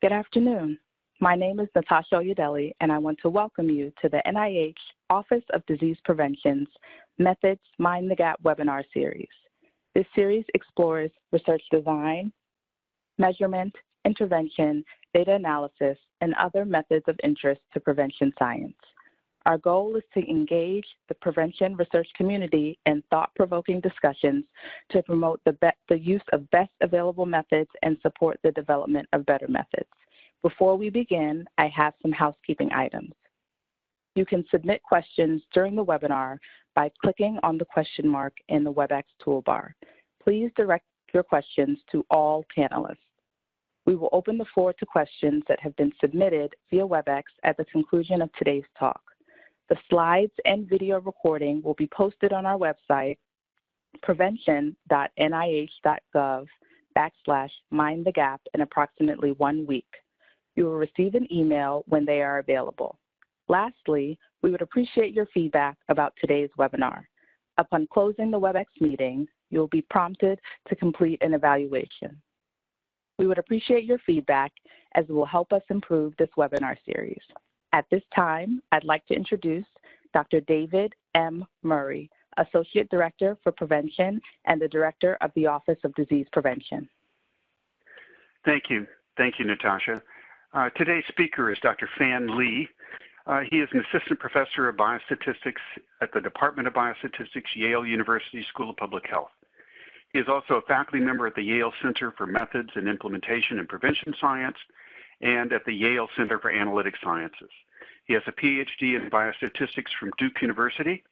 Good afternoon. My name is Natasha Oyedele, and I want to welcome you to the NIH Office of Disease Prevention's Methods Mind the Gap webinar series. This series explores research design, measurement, intervention, data analysis, and other methods of interest to prevention science. Our goal is to engage the prevention research community in thought-provoking discussions to promote the use of best available methods and support the development of better methods. Before we begin, I have some housekeeping items. You can submit questions during the webinar by clicking on the question mark in the WebEx toolbar. Please direct your questions to all panelists. We will open the floor to questions that have been submitted via WebEx at the conclusion of today's talk. The slides and video recording will be posted on our website, prevention.nih.gov/mindthegap in approximately 1 week. You will receive an email when they are available. Lastly, we would appreciate your feedback about today's webinar. Upon closing the WebEx meeting, you will be prompted to complete an evaluation. We would appreciate your feedback as it will help us improve this webinar series. At this time, I'd like to introduce Dr. David M. Murray, Associate Director for Prevention and the Director of the Office of Disease Prevention. Thank you. Thank you, Natasha. Today's speaker is Dr. Fan Lee. He is an assistant professor of biostatistics at the Department of Biostatistics, Yale University School of Public Health. He is also a faculty member at the Yale Center for Methods and Implementation in Prevention Science and at the Yale Center for Analytic Sciences. He has a PhD in biostatistics from Duke University.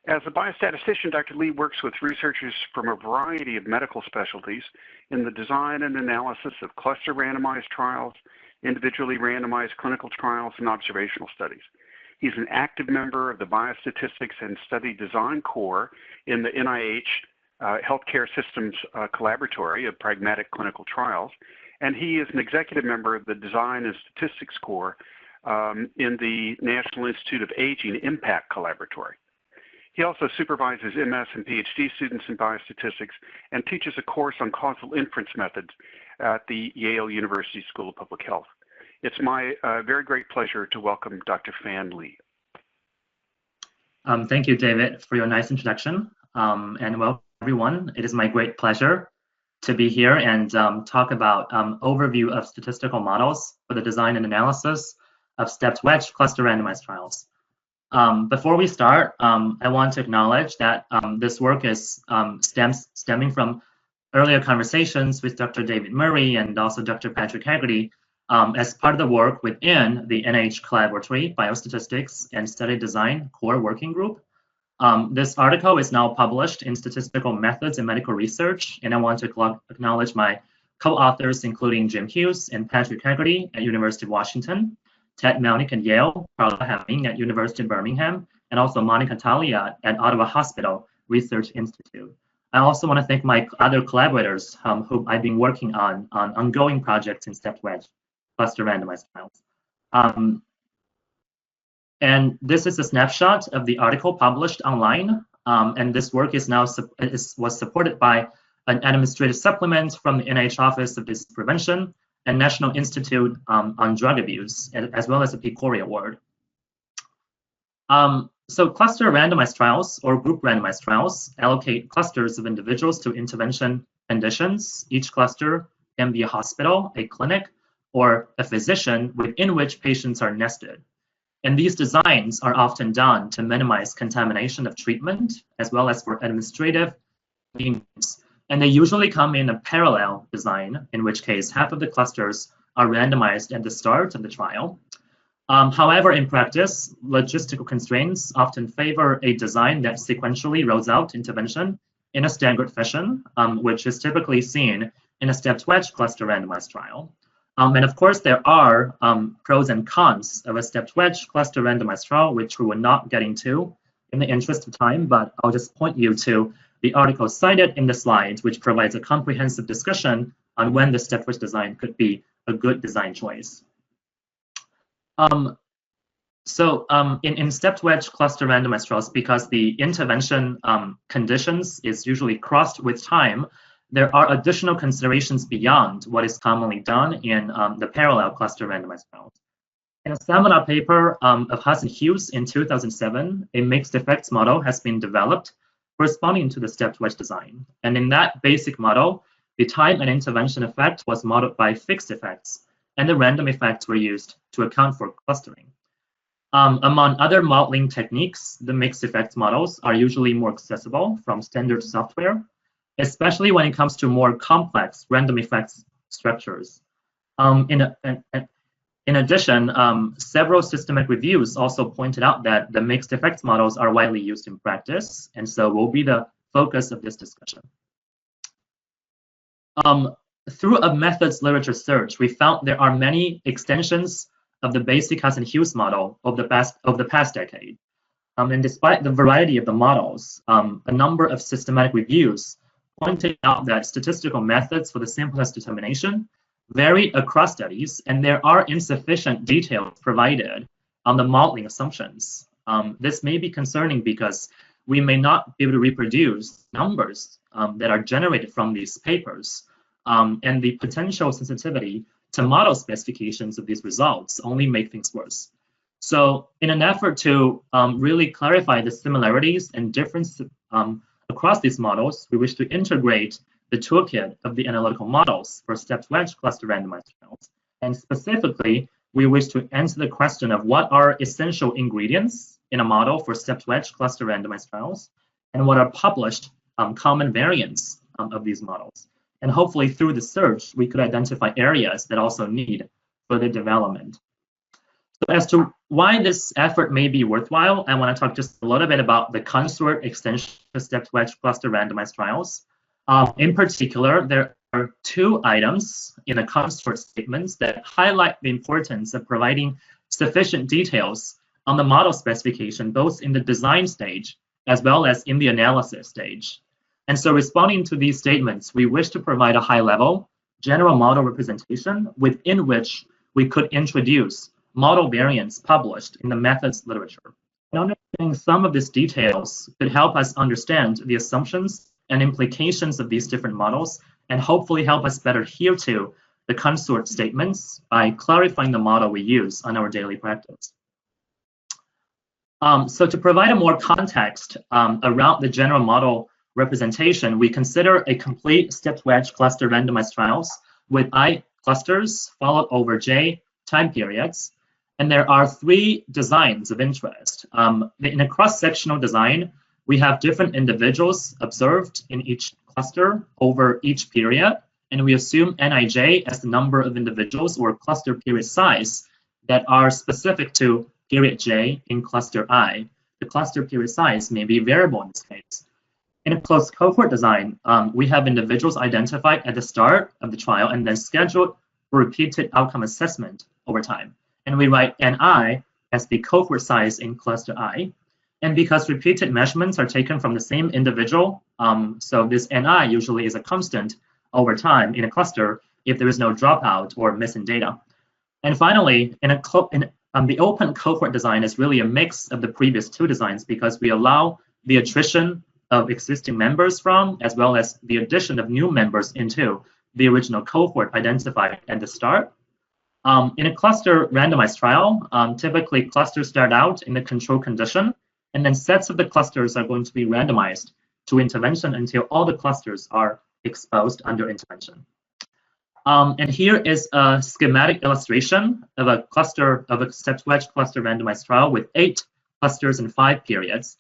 As a biostatistician, Dr. Lee works with researchers from a variety of medical specialties in the design and analysis of cluster randomized trials, individually randomized clinical trials, and observational studies. He's an active member of the Biostatistics and Study Design Core in the NIH Healthcare Systems Collaboratory of Pragmatic Clinical Trials, and he is an executive member of the Design and Statistics Core in the National Institute of Aging Impact Collaboratory. He also supervises MS and PhD students in biostatistics and teaches a course on causal inference methods at the Yale University School of Public Health. It's my very great pleasure to welcome Dr. Fan Lee. Thank you, David, for your nice introduction. And welcome, everyone. It is my great pleasure to be here and talk about overview of statistical models for the design and analysis of stepped wedge cluster randomized trials. Before we start, I want to acknowledge that this work is stemming from earlier conversations with Dr. David Murray and also Dr. Patrick Haggerty as part of the work within the NIH Collaboratory Biostatistics and Study Design Core Working Group. This article is now published in Statistical Methods in Medical Research, and I want to acknowledge my co-authors, including Jim Hughes and Patrick Haggerty at University of Washington, Ted Melnick at Yale, Carla Hemming at University of Birmingham, and also Monica Talia at Ottawa Hospital Research Institute. I also want to thank my other collaborators who I've been working on ongoing projects in stepped wedge cluster randomized trials. And this is a snapshot of the article published online, and this work is now was supported by an administrative supplement from the NIH Office of Disease Prevention and National Institute on Drug Abuse, as well as a PCORI award. So cluster randomized trials or group randomized trials allocate clusters of individuals to intervention conditions. Each cluster can be a hospital, a clinic, or a physician within which patients are nested. And these designs are often done to minimize contamination of treatment, as well as for administrative convenience. And they usually come in a parallel design, in which case half of the clusters are randomized at the start of the trial. However, in practice, logistical constraints often favor a design that sequentially rolls out intervention in a staggered fashion, which is typically seen in a stepped wedge cluster randomized trial. And of course, there are pros and cons of a stepped wedge cluster randomized trial, which we will not get into in the interest of time, but I'll just point you to the article cited in the slides, which provides a comprehensive discussion on when the stepped wedge design could be a good design choice. In stepped wedge cluster randomized trials, because the intervention conditions is usually crossed with time, there are additional considerations beyond what is commonly done in the parallel cluster randomized trials. In a seminal paper of Hussey and Hughes in 2007, a mixed effects model has been developed corresponding to the stepped wedge design. And in that basic model, the time and intervention effect was modeled by fixed effects, and the random effects were used to account for clustering. Among other modeling techniques, the mixed effects models are usually more accessible from standard software, especially when it comes to more complex random effects structures. In addition, several systematic reviews also pointed out that the mixed effects models are widely used in practice, and so will be the focus of this discussion. Through a methods literature search, we found there are many extensions of the basic Hussey and Hughes model of the past decade. And despite the variety of the models, a number of systematic reviews pointed out that statistical methods for the simplest determination varied across studies, and there are insufficient details provided on the modeling assumptions. This may be concerning because we may not be able to reproduce numbers that are generated from these papers, and the potential sensitivity to model specifications of these results only make things worse. So in an effort to really clarify the similarities and differences across these models, we wish to integrate the toolkit of the analytical models for stepped wedge cluster randomized trials. And specifically, we wish to answer the question of what are essential ingredients in a model for stepped wedge cluster randomized trials, and what are published common variants of these models. And hopefully through the search, we could identify areas that also need further development. So as to why this effort may be worthwhile, I want to talk just a little bit about the consort extension of stepped wedge cluster randomized trials. In particular, there are two items in the consort statements that highlight the importance of providing sufficient details on the model specification, both in the design stage as well as in the analysis stage. And so responding to these statements, we wish to provide a high-level general model representation within which we could introduce model variants published in the methods literature. And understanding some of these details could help us understand the assumptions and implications of these different models, and hopefully help us better adhere to the consort statements by clarifying the model we use on our daily practice. So to provide a more context around the general model representation, we consider a complete stepped wedge cluster randomized trials with I clusters followed over J time periods. And there are three designs of interest. In a cross-sectional design, we have different individuals observed in each cluster over each period, and we assume Nij as the number of individuals or cluster period size that are specific to period J in cluster I. The cluster period size may be variable in this case. In a closed cohort design, we have individuals identified at the start of the trial and then scheduled for repeated outcome assessment over time. And we write Ni as the cohort size in cluster I. And because repeated measurements are taken from the same individual, so this Ni usually is a constant over time in a cluster if there is no dropout or missing data. And finally, the open cohort design is really a mix of the previous two designs because we allow the attrition of existing members from, as well as the addition of new members into the original cohort identified at the start. In a cluster randomized trial, typically clusters start out in the control condition, and then sets of the clusters are going to be randomized to intervention until all the clusters are exposed under intervention. And here is a schematic illustration of a stepped wedge cluster randomized trial with 8 clusters and 5 periods.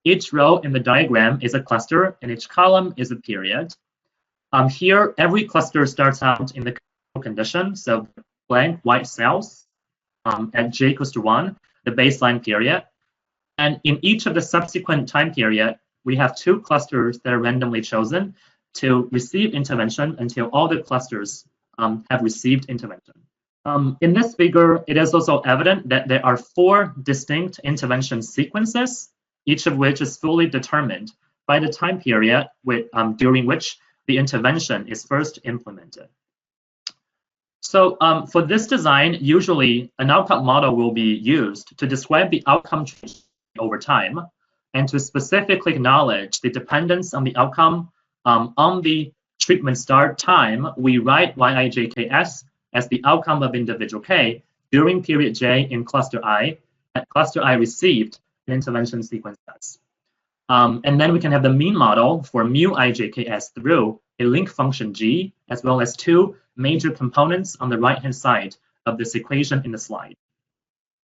Each row in the diagram is a cluster, and each column is a period. Here, every cluster starts out in the control condition, so blank white cells at j equals to 1, the baseline period. And in each of the subsequent time period, we have 2 clusters that are randomly chosen to receive intervention until all the clusters have received intervention. In this figure, it is also evident that there are 4 distinct intervention sequences, each of which is fully determined by the time period during which the intervention is first implemented. So for this design, usually an outcome model will be used to describe the outcome change over time and to specifically acknowledge the dependence on the outcome on the treatment start time, we write Yijks as the outcome of individual K during period J in cluster I, at cluster I received an intervention sequence S. And then we can have the mean model for mu ijks through a link function G, as well as two major components on the right-hand side of this equation in the slide.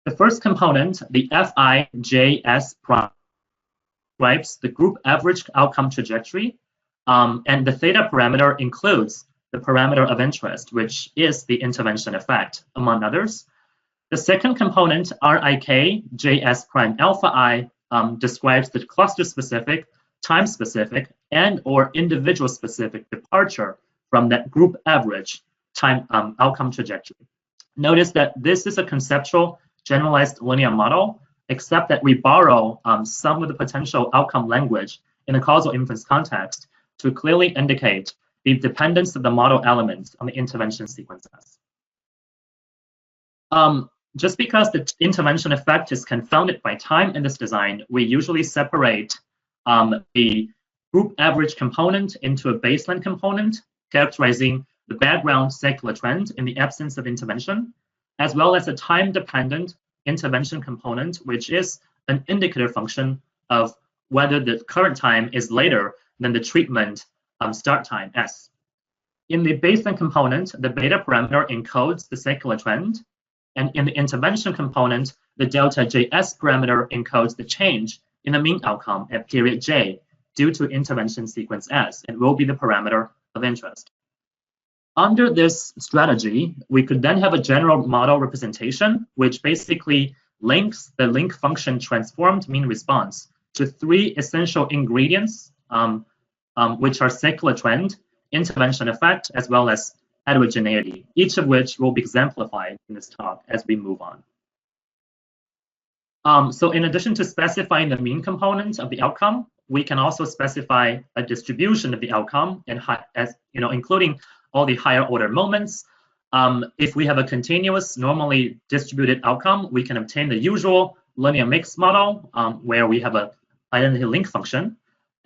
The first component, the Fijs prime, describes the group average outcome trajectory, and the theta parameter includes the parameter of interest, which is the intervention effect, among others. The second component, Rik prime alpha I, describes the cluster-specific, time-specific, and/or individual-specific departure from that group average time outcome trajectory. Notice that this is a conceptual generalized linear model, except that we borrow some of the potential outcome language in the causal inference context to clearly indicate the dependence of the model elements on the intervention sequences. Just because the intervention effect is confounded by time in this design, we usually separate the group average component into a baseline component, characterizing the background secular trend in the absence of intervention, as well as a time-dependent intervention component, which is an indicator function of whether the current time is later than the treatment start time, S. In the baseline component, the beta parameter encodes the secular trend, and in the intervention component, the delta Js parameter encodes the change in the mean outcome at period J due to intervention sequence S, and will be the parameter of interest. Under this strategy, we could then have a general model representation, which basically links the link function transformed mean response to three essential ingredients, which are secular trend, intervention effect, as well as heterogeneity, each of which will be exemplified in this talk as we move on. So in addition to specifying the mean component of the outcome, we can also specify a distribution of the outcome, and including all the higher order moments. If we have a continuous, normally distributed outcome, we can obtain the usual linear mix model where we have an identity link function.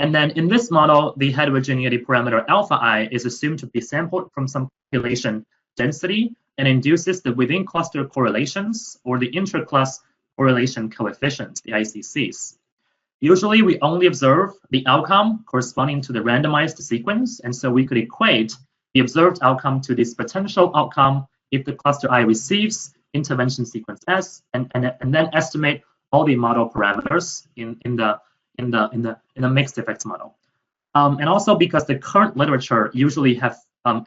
And then in this model, the heterogeneity parameter alpha I is assumed to be sampled from some population density and induces the within cluster correlations or the intra-class correlation coefficients, the ICCs. Usually we only observe the outcome corresponding to the randomized sequence, and so we could equate the observed outcome to this potential outcome if the cluster I receives intervention sequence S, and then estimate all the model parameters in the mixed effects model. And also because the current literature usually have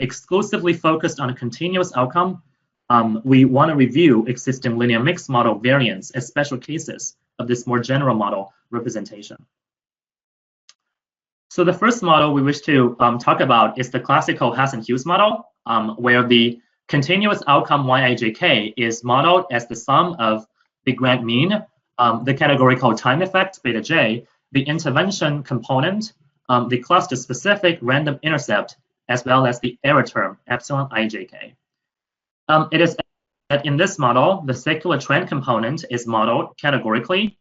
exclusively focused on a continuous outcome, we want to review existing linear mixed model variants as special cases of this more general model representation. So the first model we wish to talk about is the classical Hussey-Hughes model, where the continuous outcome Yijk is modeled as the sum of the grand mean, the categorical time effect, beta j, the intervention component, the cluster-specific random intercept, as well as the error term, epsilon ijk. It is that in this model, the secular trend component is modeled categorically,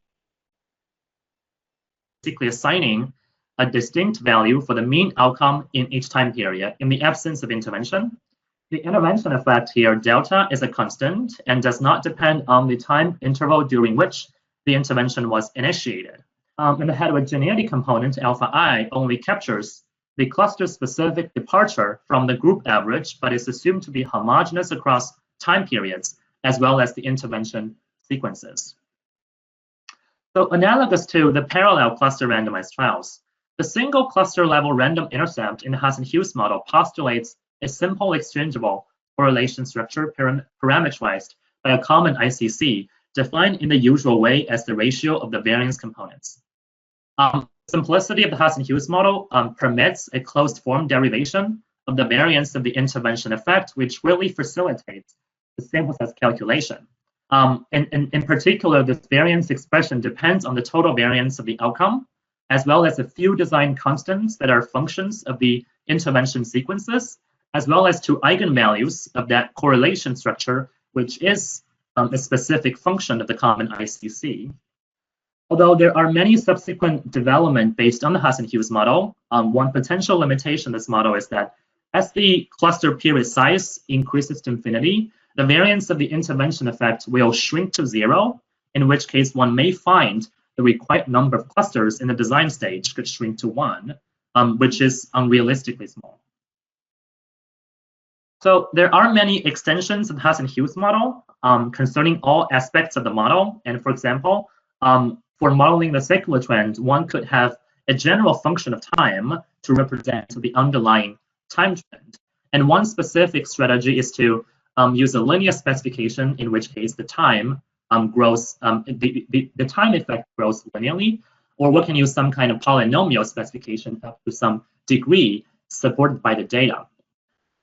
basically assigning a distinct value for the mean outcome in each time period in the absence of intervention. The intervention effect here, delta, is a constant and does not depend on the time interval during which the intervention was initiated. And the heterogeneity component, alpha I, only captures the cluster-specific departure from the group average, but is assumed to be homogeneous across time periods, as well as the intervention sequences. So analogous to the parallel cluster randomized trials, the single cluster level random intercept in the Hussey-Hughes model postulates a simple exchangeable correlation structure parameterized by a common ICC defined in the usual way as the ratio of the variance components. Simplicity of the Hussey-Hughes model permits a closed form derivation of the variance of the intervention effect, which really facilitates the sample size calculation. In particular, this variance expression depends on the total variance of the outcome, as well as a few design constants that are functions of the intervention sequences, as well as two eigenvalues of that correlation structure, which is a specific function of the common ICC. Although there are many subsequent development based on the Hussey-Hughes model, one potential limitation of this model is that as the cluster period size increases to infinity, the variance of the intervention effect will shrink to 0, in which case one may find the required number of clusters in the design stage could shrink to 1, which is unrealistically small. So there are many extensions of the Hussey-Hughes model concerning all aspects of the model. And for example, for modeling the secular trend, one could have a general function of time to represent the underlying time trend. And one specific strategy is to use a linear specification, in which case the time grows, the time effect grows linearly, or we can use some kind of polynomial specification up to some degree supported by the data.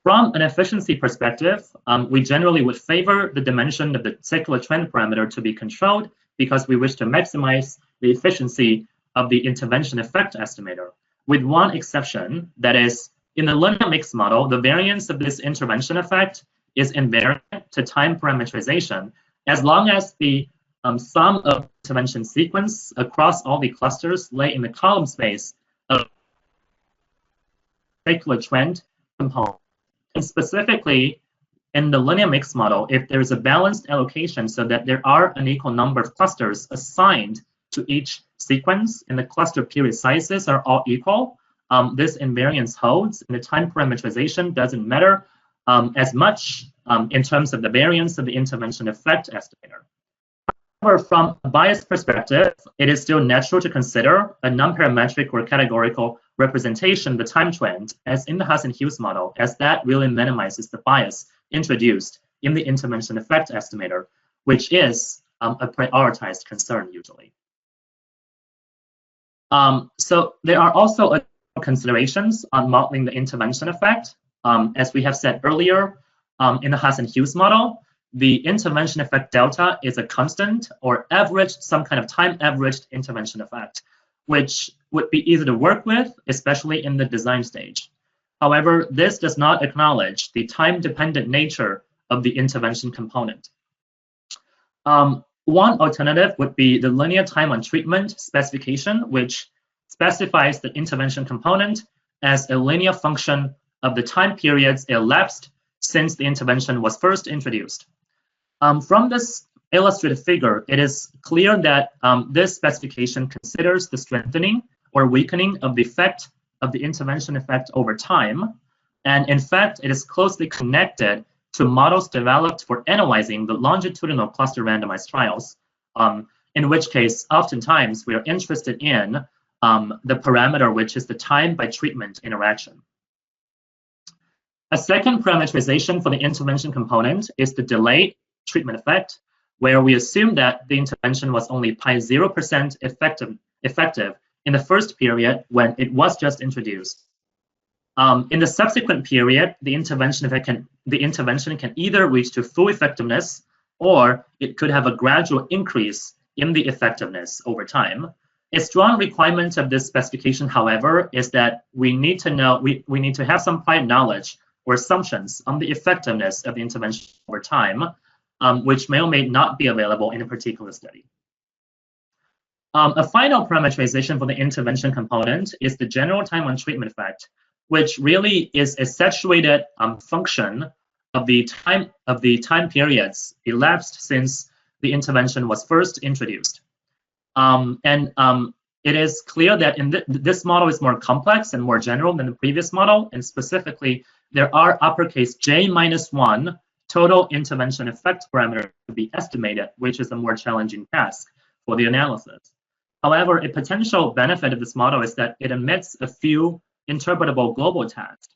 From an efficiency perspective, we generally would favor the dimension of the secular trend parameter to be controlled because we wish to maximize the efficiency of the intervention effect estimator, with one exception, that is, in the linear mixed model, the variance of this intervention effect is invariant to time parameterization, as long as the sum of intervention sequence across all the clusters lay in the column space of secular trend component. And specifically, in the linear mixed model, if there is a balanced allocation so that there are an equal number of clusters assigned to each sequence and the cluster period sizes are all equal, this invariance holds, and the time parameterization doesn't matter as much in terms of the variance of the intervention effect estimator. However, from a bias perspective, it is still natural to consider a non-parametric or categorical representation of the time trend, as in the Hussey-Hughes model, as that really minimizes the bias introduced in the intervention effect estimator, which is a prioritized concern usually. So there are also considerations on modeling the intervention effect. As we have said earlier, in the Hussey-Hughes model, the intervention effect delta is a constant or averaged, some kind of time averaged intervention effect, which would be easy to work with, especially in the design stage. However, this does not acknowledge the time-dependent nature of the intervention component. One alternative would be the linear time on treatment specification, which specifies the intervention component as a linear function of the time periods elapsed since the intervention was first introduced. From this illustrative figure, it is clear that this specification considers the strengthening or weakening of the effect of the intervention effect over time. And in fact, it is closely connected to models developed for analyzing the longitudinal cluster randomized trials, in which case, oftentimes, we are interested in the parameter, which is the time by treatment interaction. A second parameterization for the intervention component is the delayed treatment effect, where we assume that the intervention was only 0.0% effective in the first period when it was just introduced. In the subsequent period, the intervention can either reach to full effectiveness, or it could have a gradual increase in the effectiveness over time. A strong requirement of this specification, however, is that we need to know, we need to have some prior knowledge or assumptions on the effectiveness of the intervention over time, which may or may not be available in a particular study. A final parameterization for the intervention component is the general time on treatment effect, which really is a saturated function of the time periods elapsed since the intervention was first introduced. It is clear that this model is more complex and more general than the previous model, and specifically, there are uppercase J-1 total intervention effect parameter to be estimated, which is a more challenging task for the analysis. However, a potential benefit of this model is that it omits a few interpretable global tests.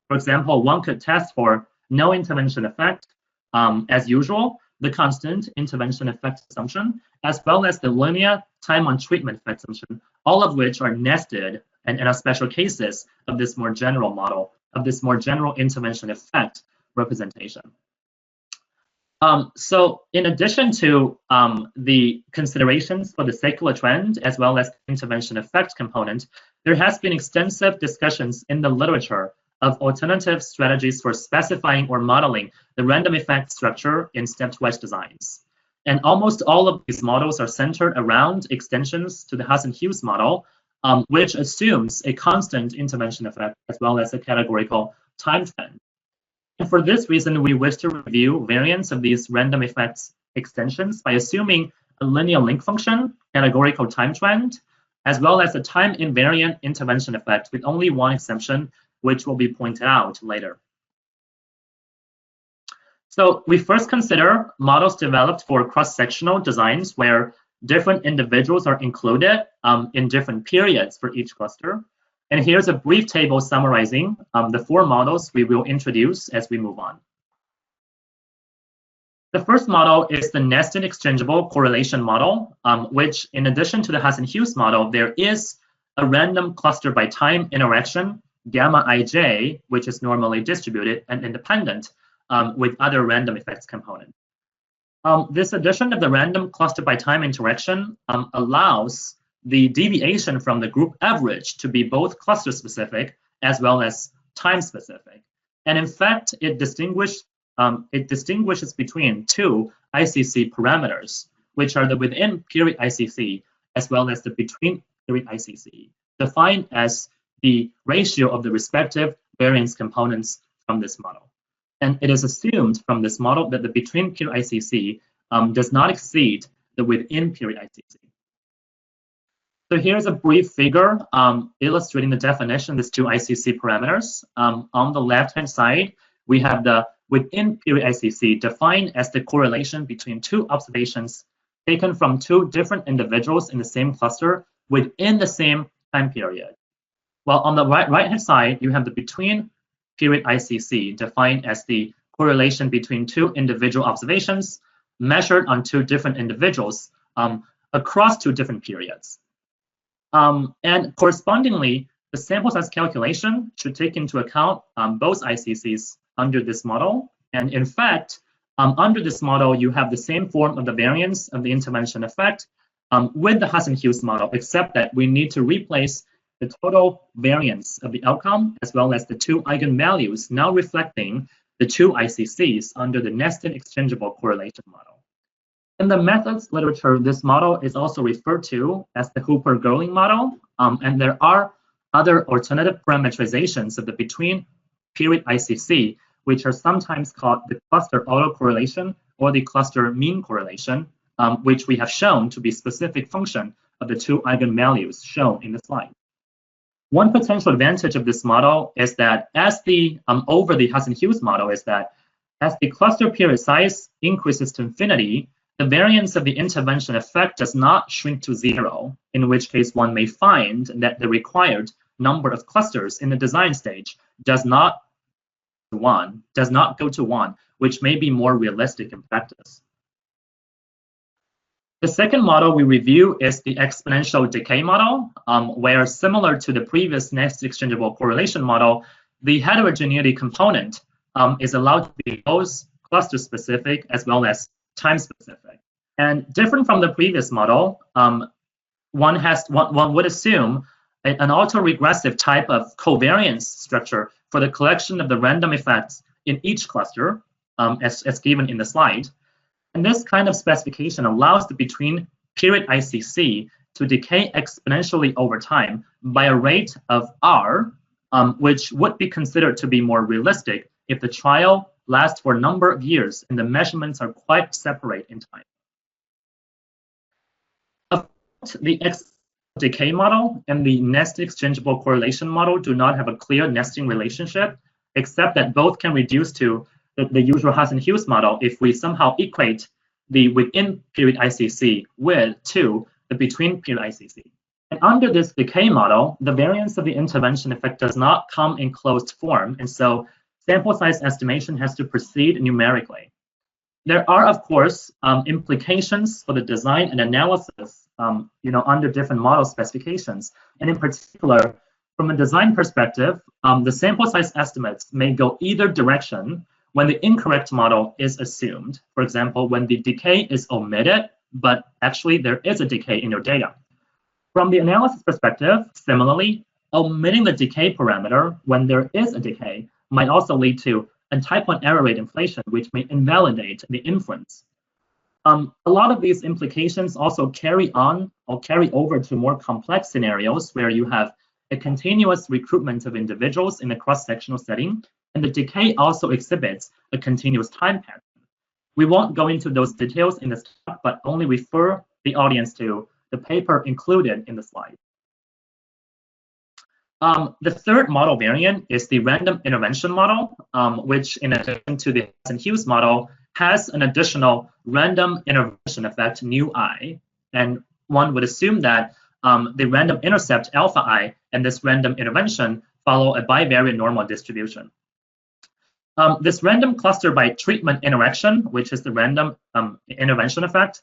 For example, one could test for no intervention effect, as usual, the constant intervention effect assumption, as well as the linear time on treatment effect assumption, all of which are nested and are special cases of this more general model, of this more general intervention effect representation. So in addition to the considerations for the secular trend, as well as the intervention effect component, there has been extensive discussions in the literature of alternative strategies for specifying or modeling the random effect structure in stepped wedge designs. And almost all of these models are centered around extensions to the Hussey-Hughes model, which assumes a constant intervention effect as well as a categorical time trend. And for this reason, we wish to review variants of these random effects extensions by assuming a linear link function, categorical time trend, as well as a time invariant intervention effect with only one exception, which will be pointed out later. So we first consider models developed for cross-sectional designs where different individuals are included in different periods for each cluster. And here's a brief table summarizing the 4 models we will introduce as we move on. The first model is the nested exchangeable correlation model, which in addition to the Hussey-Hughes model, there is a random cluster by time interaction, gamma ij, which is normally distributed and independent with other random effects component. This addition of the random cluster by time interaction allows the deviation from the group average to be both cluster specific as well as time specific. And in fact, it distinguishes between 2 ICC parameters, which are the within period ICC as well as the between period ICC, defined as the ratio of the respective variance components from this model. And it is assumed from this model that the between period ICC does not exceed the within period ICC. So here's a brief figure illustrating the definition of these 2 ICC parameters. On the left-hand side, we have the within period ICC defined as the correlation between 2 observations taken from 2 different individuals in the same cluster within the same time period. While on the right-hand side, you have the between period ICC defined as the correlation between 2 individual observations measured on 2 different individuals across 2 different periods. And correspondingly, the sample size calculation should take into account both ICCs under this model. And in fact, under this model, you have the same form of the variance of the intervention effect with the Hussey-Hughes model, except that we need to replace the total variance of the outcome as well as the 2 eigenvalues, now reflecting the 2 ICCs under the nested exchangeable correlation model. In the methods literature, this model is also referred to as the Hooper-Gerling model, and there are other alternative parameterizations of the between period ICC, which are sometimes called the cluster autocorrelation or the cluster mean correlation, which we have shown to be specific function of the 2 eigenvalues shown in the slide. One potential advantage of this model is that as the over the Hussey-Hughes model is that as the cluster period size increases to infinity, the variance of the intervention effect does not shrink to 0, in which case one may find that the required number of clusters in the design stage does not go to 1, which may be more realistic in practice. The second model we review is the exponential decay model, where similar to the previous nested exchangeable correlation model, the heterogeneity component is allowed to be both cluster specific as well as time specific. And different from the previous model, one would assume an autoregressive type of covariance structure for the collection of the random effects in each cluster, as given in the slide. And this kind of specification allows the between period ICC to decay exponentially over time by a rate of R, which would be considered to be more realistic if the trial lasts for a number of years and the measurements are quite separate in time. The decay model and the nested exchangeable correlation model do not have a clear nesting relationship, except that both can reduce to the usual Hussey-Hughes model if we somehow equate the within period ICC to the between period ICC. And under this decay model, the variance of the intervention effect does not come in closed form, and so sample size estimation has to proceed numerically. There are, of course, implications for the design and analysis, under different model specifications. And in particular, from a design perspective, the sample size estimates may go either direction when the incorrect model is assumed. For example, when the decay is omitted, but actually there is a decay in your data. From the analysis perspective, similarly, omitting the decay parameter when there is a decay might also lead to a type 1 error rate inflation, which may invalidate the inference. A lot of these implications also carry over to more complex scenarios where you have a continuous recruitment of individuals in a cross-sectional setting, and the decay also exhibits a continuous time pattern. We won't go into those details in this talk, but only refer the audience to the paper included in the slide. The third model variant is the random intervention model, which in addition to the Hughes model, has an additional random intervention effect, nu I. And one would assume that the random intercept alpha I and this random intervention follow a bivariate normal distribution. This random cluster by treatment interaction, which is the random intervention effect,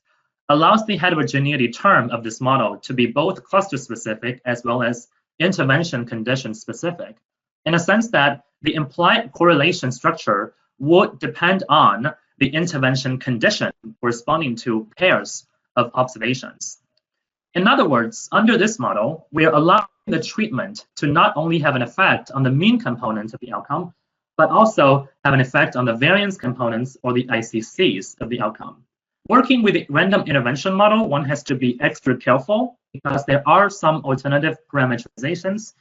allows the heterogeneity term of this model to be both cluster specific as well as intervention condition specific, in a sense that the implied correlation structure would depend on the intervention condition corresponding to pairs of observations. In other words, under this model, we are allowing the treatment to not only have an effect on the mean components of the outcome, but also have an effect on the variance components or the ICCs of the outcome. Working with the random intervention model, one has to be extra careful because there are some alternative parameterizations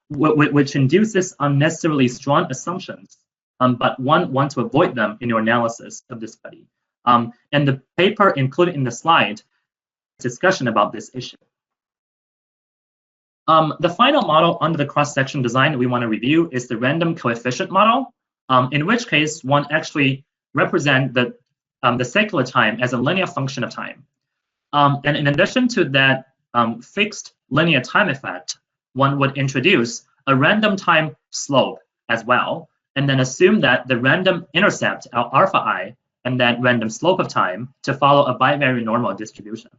which induces unnecessarily strong assumptions, but one wants to avoid them in your analysis of the study. And the paper included in the slide discussion about this issue. The final model under the cross-section design we want to review is the random coefficient model, in which case one actually represents the secular time as a linear function of time. And in addition to that fixed linear time effect, one would introduce a random time slope as well, and then assume that the random intercept alpha I and that random slope of time to follow a bivariate normal distribution.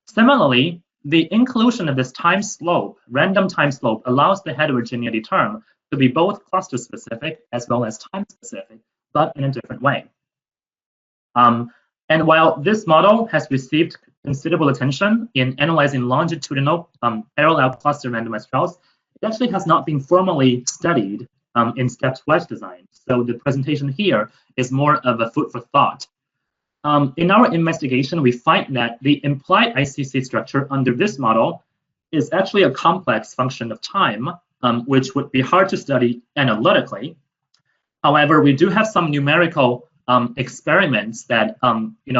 Similarly, the inclusion of this time slope, random time slope, allows the heterogeneity term to be both cluster specific as well as time specific, but in a different way. And while this model has received considerable attention in analyzing longitudinal parallel cluster randomized trials, it actually has not been formally studied in stepped wedge design. So the presentation here is more of a food for thought. In our investigation, we find that the implied ICC structure under this model is actually a complex function of time, which would be hard to study analytically. However, we do have some numerical experiments that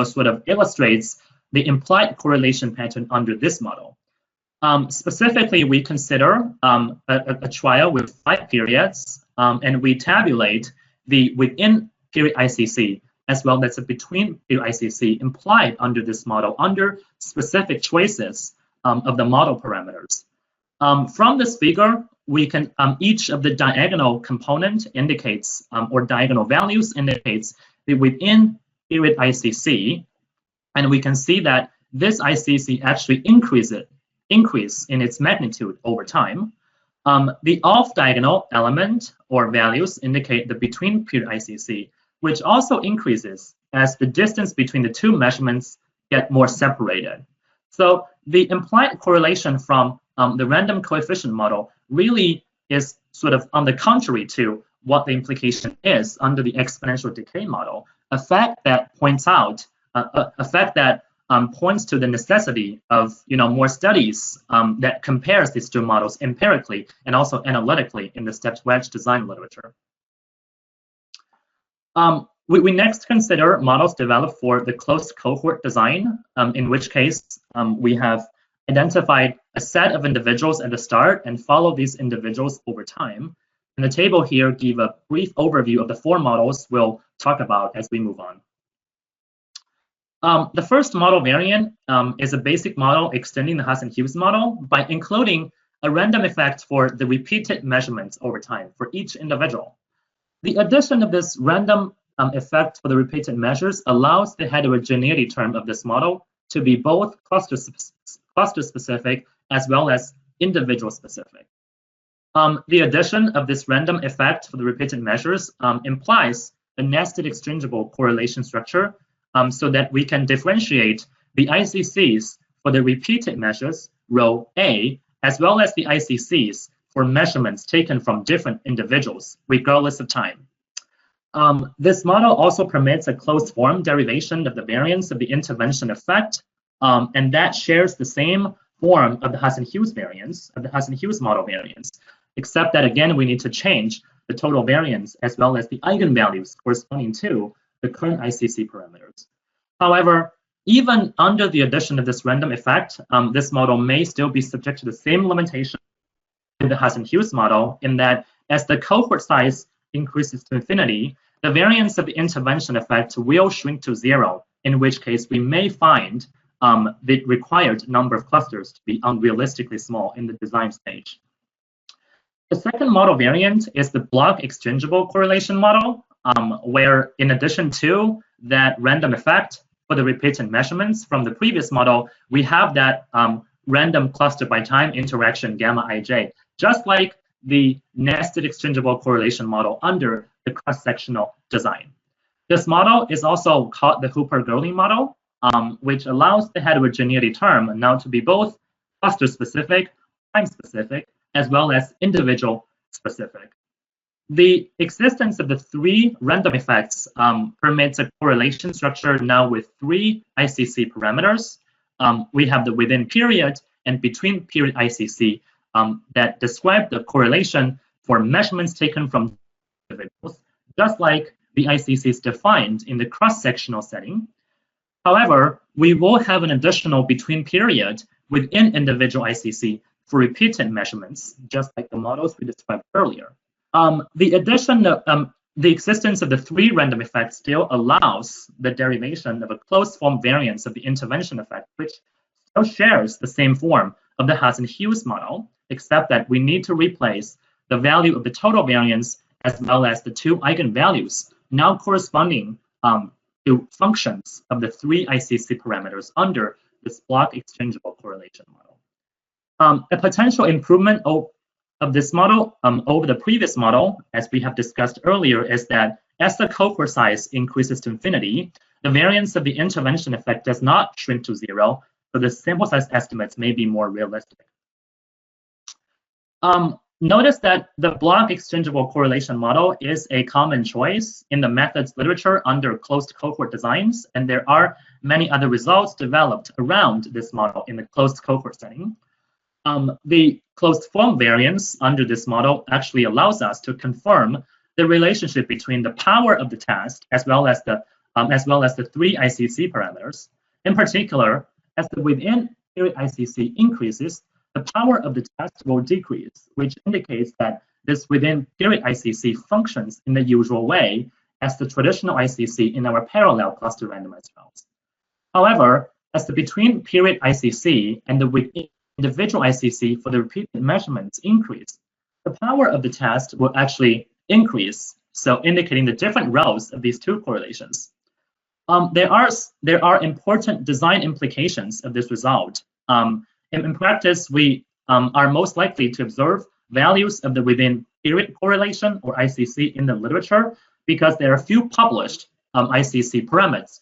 sort of illustrates the implied correlation pattern under this model. Specifically, we consider a trial with 5 periods, and we tabulate the within period ICC as well as the between period ICC implied under this model under specific choices of the model parameters. From this figure, we can each of the diagonal component indicates or diagonal values indicates the within period ICC, and we can see that this ICC actually increase in its magnitude over time. The off diagonal element or values indicate the between period ICC, which also increases as the distance between the two measurements get more separated. So the implied correlation from the random coefficient model really is sort of on the contrary to what the implication is under the exponential decay model, a fact that points out, points to the necessity of more studies that compares these two models empirically and also analytically in the stepped wedge design literature. We next consider models developed for the closed cohort design, in which case we have identified a set of individuals at the start and follow these individuals over time. And the table here give a brief overview of the 4 models we'll talk about as we move on. The first model variant is a basic model extending the Hussey-Hughes model by including a random effect for the repeated measurements over time for each individual. The addition of this random effect for the repeated measures allows the heterogeneity term of this model to be both cluster specific as well as individual specific. The addition of this random effect for the repeated measures implies a nested exchangeable correlation structure so that we can differentiate the ICCs for the repeated measures, row A, as well as the ICCs for measurements taken from different individuals, regardless of time. This model also permits a closed form derivation of the variance of the intervention effect, and that shares the same form of the Hussey-Hughes variance, of the Hussey-Hughes model variance, except that again, we need to change the total variance as well as the eigenvalues corresponding to the current ICC parameters. However, even under the addition of this random effect, this model may still be subject to the same limitation in the Hussey-Hughes model, in that as the cohort size increases to infinity, the variance of the intervention effect will shrink to 0, in which case we may find the required number of clusters to be unrealistically small in the design stage. The second model variant is the block exchangeable correlation model, where in addition to that random effect for the repeated measurements from the previous model, we have that random cluster by time interaction gamma ij, just like the nested exchangeable correlation model under the cross-sectional design. This model is also called the Hooper-Gerling model, which allows the heterogeneity term now to be both cluster-specific, time-specific, as well as individual-specific. The existence of the 3 random effects permits a correlation structure now with 3 ICC parameters. We have the within period and between period ICC that describe the correlation for measurements taken from individuals, just like the ICCs defined in the cross-sectional setting. However, we will have an additional between period within individual ICC for repeated measurements, just like the models we described earlier. The existence of the 3 random effects still allows the derivation of a closed form variance of the intervention effect, which still shares the same form of the Hussey-Hughes model, except that we need to replace the value of the total variance as well as the 2 eigenvalues, now corresponding to functions of the 3 ICC parameters under this block exchangeable correlation model. A potential improvement of this model over the previous model, as we have discussed earlier, is that as the cohort size increases to infinity, the variance of the intervention effect does not shrink to 0, so the sample size estimates may be more realistic. Notice that the block exchangeable correlation model is a common choice in the methods literature under closed cohort designs, and there are many other results developed around this model in the closed cohort setting. The closed form variance under this model actually allows us to confirm the relationship between the power of the test as well as the 3 ICC parameters. In particular, as the within period ICC increases, the power of the test will decrease, which indicates that this within period ICC functions in the usual way as the traditional ICC in our parallel cluster randomized trials. However, as the between period ICC and the within individual ICC for the repeated measurements increase, the power of the test will actually increase, so indicating the different roles of these 2 correlations. There are important design implications of this result. In practice, we are most likely to observe values of the within period correlation, or ICC, in the literature because there are few published ICC parameters.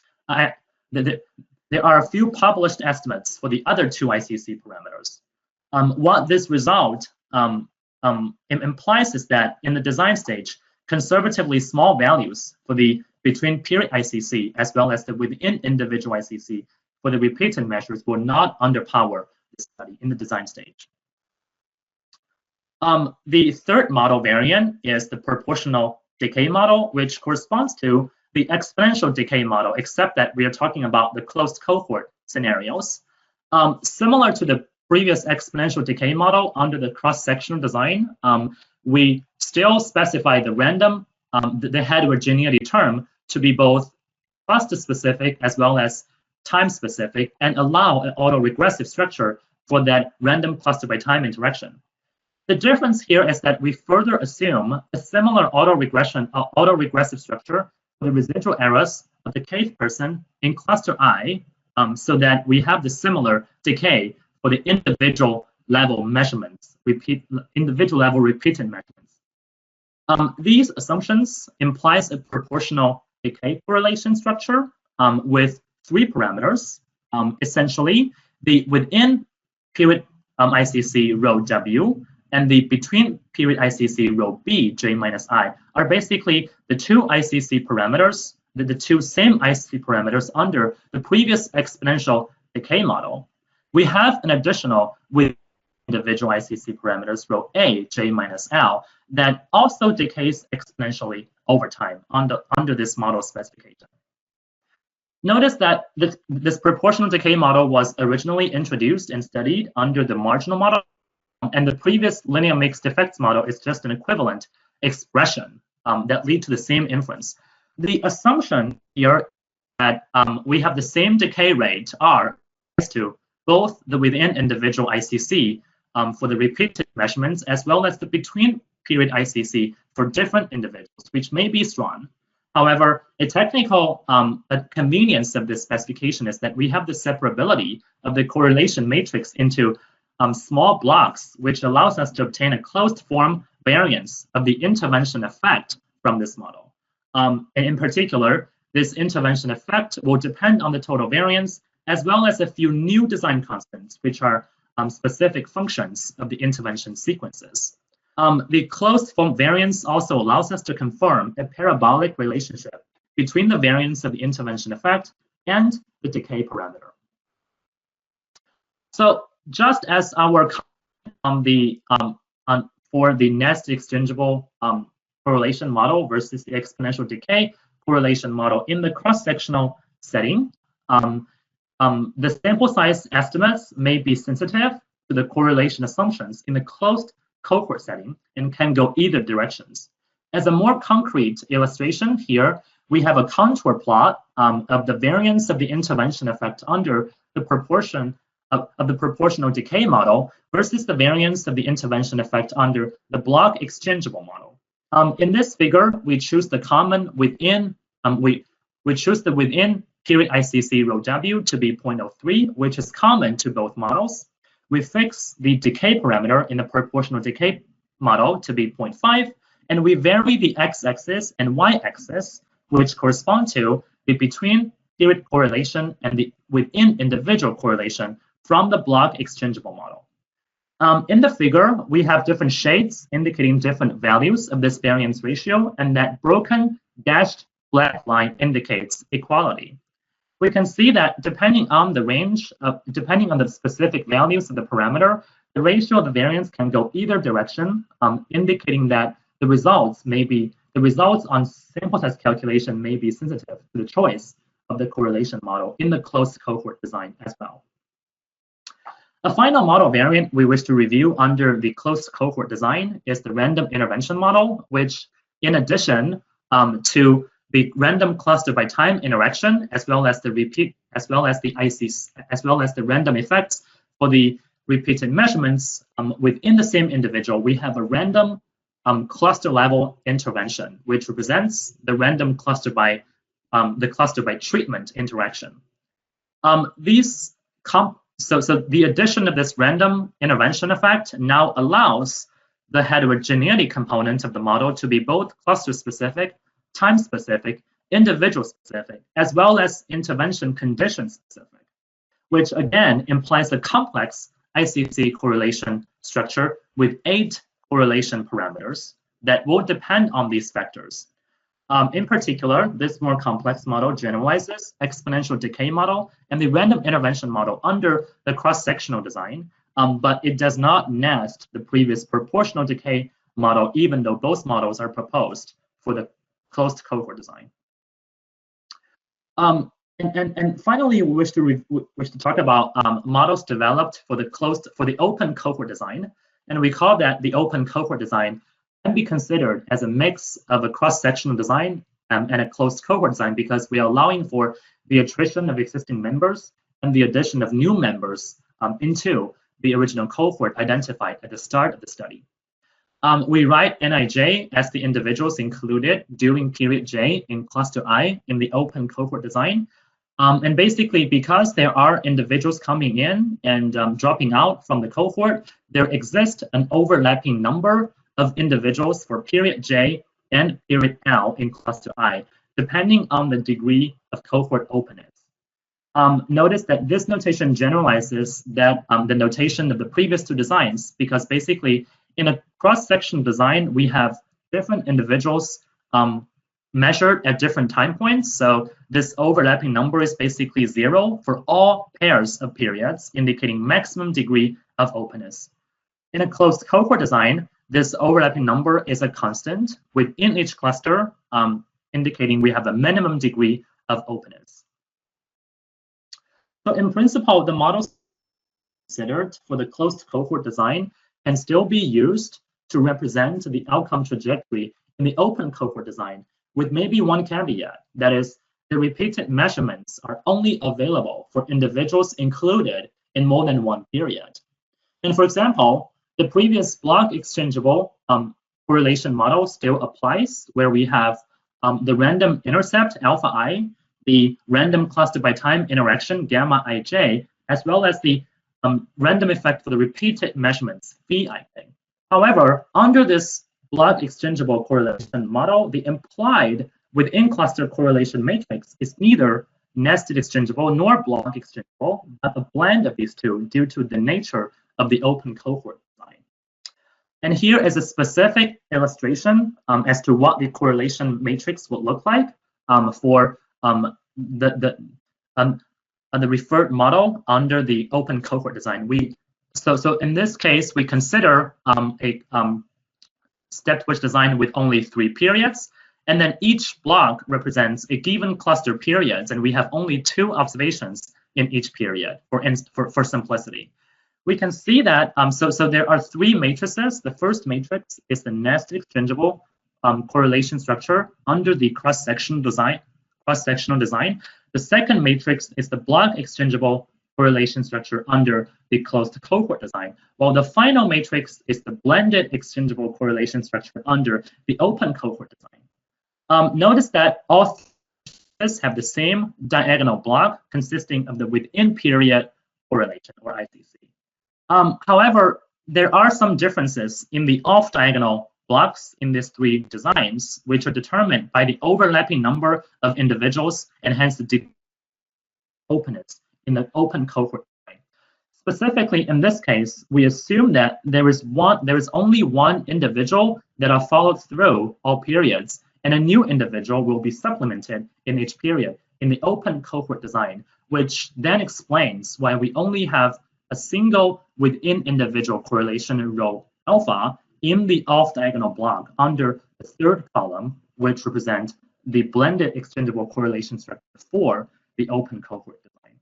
There are a few published estimates for the other 2 ICC parameters. What this result implies is that in the design stage, conservatively small values for the between period ICC as well as the within individual ICC for the repeated measures will not underpower the study in the design stage. The third model variant is the proportional decay model, which corresponds to the exponential decay model, except that we are talking about the closed cohort scenarios. Similar to the previous exponential decay model under the cross-sectional design, we still specify the random, the heterogeneity term to be both cluster-specific as well as time-specific, and allow an autoregressive structure for that random cluster by time interaction. The difference here is that we further assume a similar autoregressive structure for the residual errors of the kth person in cluster I, so that we have the similar decay for the individual level measurements, individual level repeated measurements. These assumptions implies a proportional decay correlation structure with 3 parameters. Essentially, the within period ICC rho W and the between period ICC rho B, J minus I, are basically the two ICC parameters, the two same ICC parameters under the previous exponential decay model. We have an additional with individual ICC parameters, rho A, J minus L, that also decays exponentially over time under this model specification. Notice that this proportional decay model was originally introduced and studied under the marginal model, and the previous linear mixed effects model is just an equivalent expression that lead to the same inference. The assumption here is that we have the same decay rate R as to both the within individual ICC for the repeated measurements as well as the between period ICC for different individuals, which may be strong. However, a technical convenience of this specification is that we have the separability of the correlation matrix into small blocks, which allows us to obtain a closed form variance of the intervention effect from this model. And in particular, this intervention effect will depend on the total variance as well as a few new design constants, which are specific functions of the intervention sequences. The closed form variance also allows us to confirm a parabolic relationship between the variance of the intervention effect and the decay parameter. So just as our for the nest exchangeable correlation model versus the exponential decay correlation model in the cross-sectional setting, the sample size estimates may be sensitive to the correlation assumptions in the closed cohort setting and can go either directions. As a more concrete illustration here, we have a contour plot of the variance of the intervention effect under the proportion of the proportional decay model versus the variance of the intervention effect under the block exchangeable model. In this figure, we choose the common within, we choose the within period ICC rho W to be 0.03, which is common to both models. We fix the decay parameter in the proportional decay model to be 0.5, and we vary the x-axis and y-axis, which correspond to the between period correlation and the within individual correlation from the block exchangeable model. In the figure, we have different shades indicating different values of this variance ratio, and that broken dashed black line indicates equality. We can see that depending on the range, depending on the specific values of the parameter, the ratio of the variance can go either direction, indicating that the results on sample size calculation may be sensitive to the choice of the correlation model in the closed cohort design as well. A final model variant we wish to review under the closed cohort design is the random intervention model, which, in addition to the random cluster by time interaction, as well as the repeat, as well as the ICs, as well as the random effects for the repeated measurements within the same individual, we have a random cluster level intervention, which represents the random cluster by treatment interaction. So the addition of this random intervention effect now allows the heterogeneity component of the model to be both cluster specific, time specific, individual specific, as well as intervention condition specific, which again implies a complex ICC correlation structure with 8 correlation parameters that will depend on these factors. In particular, this more complex model generalizes exponential decay model and the random intervention model under the cross-sectional design, but it does not nest the previous proportional decay model, even though both models are proposed for the closed cohort design. And finally, we wish to talk about models developed for the open cohort design, and we call that the open cohort design can be considered as a mix of a cross-sectional design and a closed cohort design because we are allowing for the attrition of existing members and the addition of new members into the original cohort identified at the start of the study. We write Nij as the individuals included during period J in cluster I in the open cohort design. And basically, because there are individuals coming in and dropping out from the cohort, there exists an overlapping number of individuals for period J and period L in cluster I, depending on the degree of cohort openness. Notice that this notation generalizes that the notation of the previous two designs, because basically In a cross-section design, we have different individuals measured at different time points. So this overlapping number is basically 0 for all pairs of periods, indicating maximum degree of openness. In a closed cohort design, this overlapping number is a constant within each cluster, indicating we have a minimum degree of openness. So in principle, the models considered for the closed cohort design can still be used to represent the outcome trajectory in the open cohort design, with maybe one caveat, that is, the repeated measurements are only available for individuals included in more than one period. And for example, the previous block exchangeable correlation model still applies, where we have the random intercept alpha I, the random cluster by time interaction gamma ij, as well as the random effect for the repeated measurements phi I. However, under this block exchangeable correlation model, the implied within cluster correlation matrix is neither nested exchangeable nor block exchangeable, but a blend of these two due to the nature of the open cohort design. And here is a specific illustration as to what the correlation matrix would look like for the referred model under the open cohort design. So in this case, we consider a stepped wedge design with only 3 periods, and then each block represents a given cluster periods, and we have only 2 observations in each period for simplicity. We can see that so there are 3 matrices. The first matrix is the nested exchangeable correlation structure under the cross-sectional design. The second matrix is the block exchangeable correlation structure under the closed cohort design, while the final matrix is the blended exchangeable correlation structure under the open cohort design. Notice that all have the same diagonal block consisting of the within period correlation, or ICC. However, there are some differences in the off-diagonal blocks in these 3 designs, which are determined by the overlapping number of individuals and hence the openness in the open cohort design. Specifically, in this case, we assume that there is only one individual that are followed through all periods, and a new individual will be supplemented in each period in the open cohort design, which then explains why we only have a single within individual correlation rho alpha in the off-diagonal block under the 3rd column, which represent the blended exchangeable correlation structure for the open cohort design.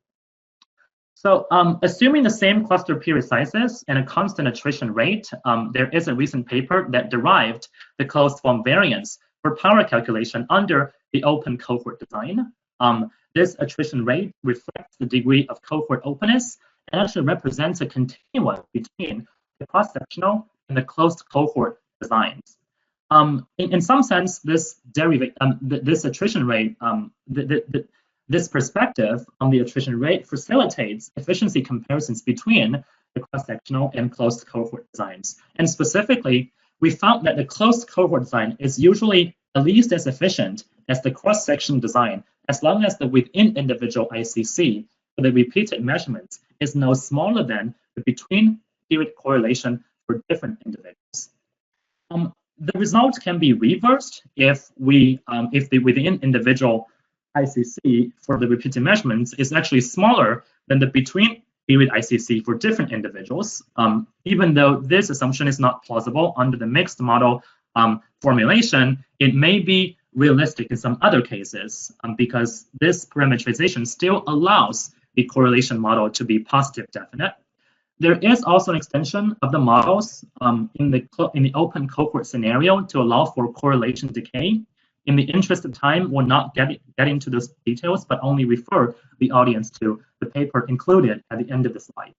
So assuming the same cluster period sizes and a constant attrition rate, there is a recent paper that derived the closed form variance for power calculation under the open cohort design. This attrition rate reflects the degree of cohort openness and actually represents a continuum between the cross-sectional and the closed cohort designs. In some sense, this attrition rate, this perspective on the attrition rate facilitates efficiency comparisons between the cross-sectional and closed cohort designs. And specifically, we found that the closed cohort design is usually at least as efficient as the cross-section design, as long as the within individual ICC for the repeated measurements is no smaller than the between period correlation for different individuals. The result can be reversed if the within individual ICC for the repeated measurements is actually smaller than the between period ICC for different individuals, even though this assumption is not plausible under the mixed model formulation. It may be realistic in some other cases because this parametrization still allows the correlation model to be positive definite. There is also an extension of the models in the open cohort scenario to allow for correlation decay. In the interest of time, we'll not get into those details, but only refer the audience to the paper included at the end of the slide.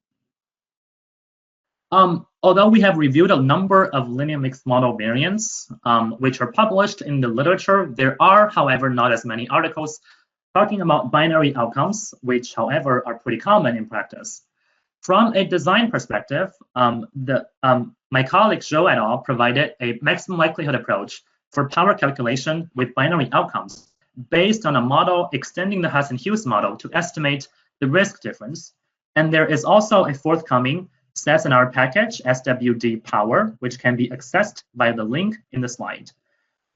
Although we have reviewed a number of linear mixed model variants, which are published in the literature, there are, however, not as many articles talking about binary outcomes, which, however, are pretty common in practice. From a design perspective, my colleague Zhou et al. Provided a maximum likelihood approach for power calculation with binary outcomes based on a model extending the Hussey-Hughes model to estimate the risk difference. And there is also a forthcoming sets in our package SWD power, which can be accessed via the link in the slide.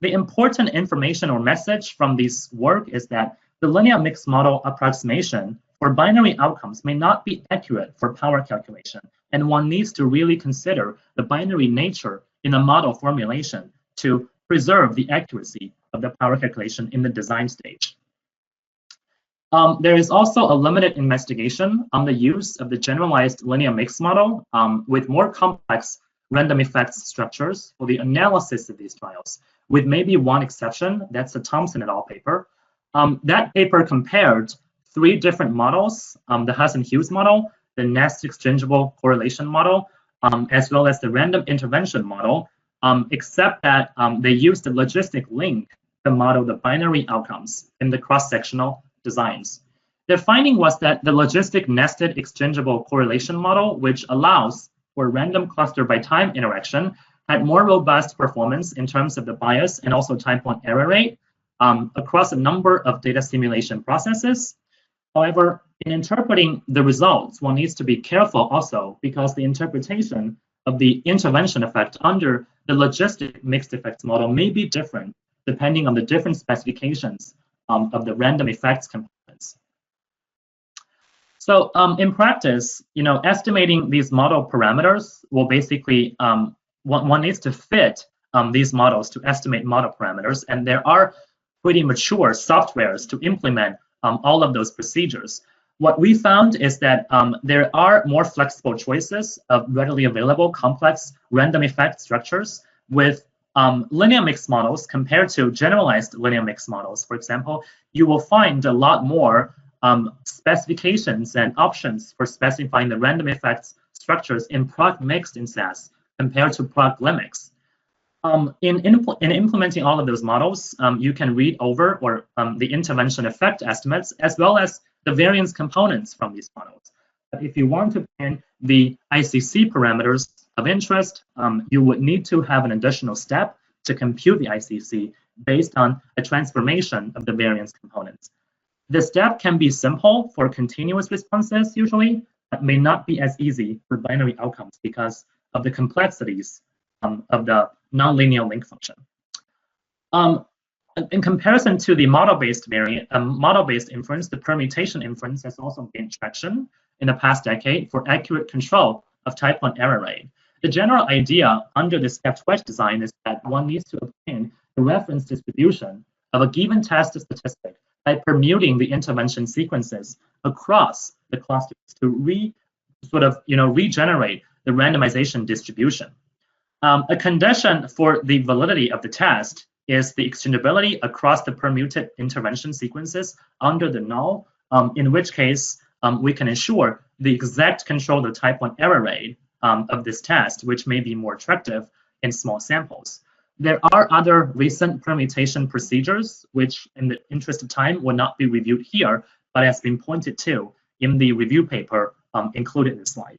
The important information or message from this work is that the linear mixed model approximation for binary outcomes may not be accurate for power calculation, and one needs to really consider the binary nature in the model formulation to preserve the accuracy of the power calculation in the design stage. There is also a limited investigation on the use of the generalized linear mixed model with more complex random effects structures for the analysis of these trials, with maybe one exception. That's the Thompson et al. Paper. That paper compared 3 different models, the Hussey-Hughes model, the nest exchangeable correlation model, as well as the random intervention model, except that they used the logistic link to model the binary outcomes in the cross-sectional designs. Their finding was that the logistic nested exchangeable correlation model, which allows for random cluster by time interaction, had more robust performance in terms of the bias and also time point error rate across a number of data simulation processes. However, in interpreting the results, one needs to be careful also because the interpretation of the intervention effect under the logistic mixed effects model may be different depending on the different specifications of the random effects components. So in practice, estimating these model parameters will basically, one needs to fit these models to estimate model parameters, and there are pretty mature softwares to implement all of those procedures. What we found is that there are more flexible choices of readily available complex random effect structures with linear mixed models compared to generalized linear mixed models. For example, you will find a lot more specifications and options for specifying the random effects structures in prog mixed in SAS compared to prog limix. In implementing all of those models, you can read over or the intervention effect estimates as well as the variance components from these models. But if you want to pin the ICC parameters of interest, you would need to have an additional step to compute the ICC based on a transformation of the variance components. This step can be simple for continuous responses usually, but may not be as easy for binary outcomes because of the complexities of the nonlinear link function. In comparison to the model-based inference, the permutation inference has also gained traction in the past decade for accurate control of type 1 error rate. The general idea under the stepped wedge design is that one needs to obtain the reference distribution of a given test statistic by permuting the intervention sequences across the clusters to regenerate the randomization distribution. A condition for the validity of the test is the exchangeability across the permuted intervention sequences under the null, in which case we can ensure the exact control of the type 1 error rate of this test, which may be more attractive in small samples. There are other recent permutation procedures, which in the interest of time will not be reviewed here, but has been pointed to in the review paper included in the slide.